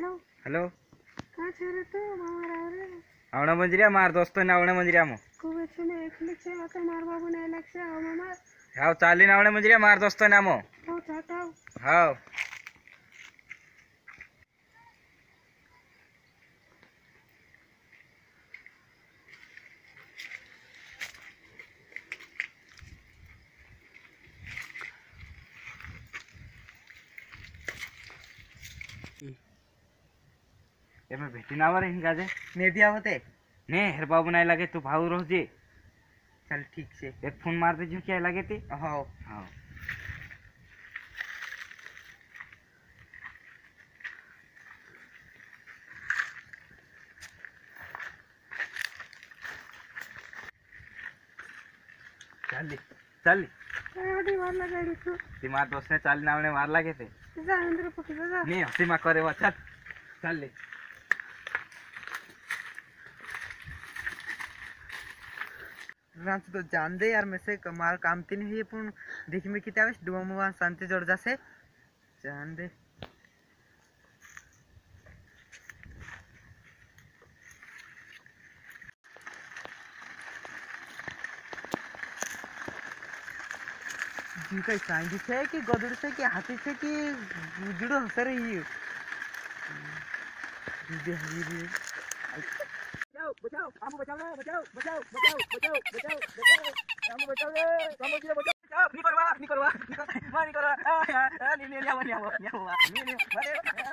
hello hello कहाँ छे रे तू मामा रे आवना मंजरिया मार दोस्तों ने आवना मंजरिया मो खूब अच्छे ने एक लिख से आते मार बाबू ने अलग से आओ मामा हाव चाली ना आवना मंजरिया मार दोस्तों ने मो आओ चाटाओ हाव एमे भेटी ना आवर हिंगा जे ने भी आवते ने हेर बाबू नाही लागे तू भाऊ रोजे चल ठीक से एक फोन मार दे जो क्या लागे ते हाँ हाव चाली चाली गाड़ी वार लगाड़ी तू ती मार दोस्त ने चाली ना आवने मार लागे ते जा अंदर पकड़ जा ने हसी मा करे वा चल चाली रांच तो जान दे यार मेसे कमाल काम तीन ही पण देखी में किती आवेश डुवा मुवा शांति जोड़ जासे जान दे जिनका सांगी से कि गदड़ से कि हाथी से कि जुड़ो हंस रही है बचाओ हमको बचाओ रे बचाओ बचाओ बचाओ बचाओ बचाओ बचाओ हमको बचाओ रे हमको जी बचाओ नहीं करवा मार नहीं करवा नहीं करवा नहीं नहीं नहीं नहीं नहीं नहीं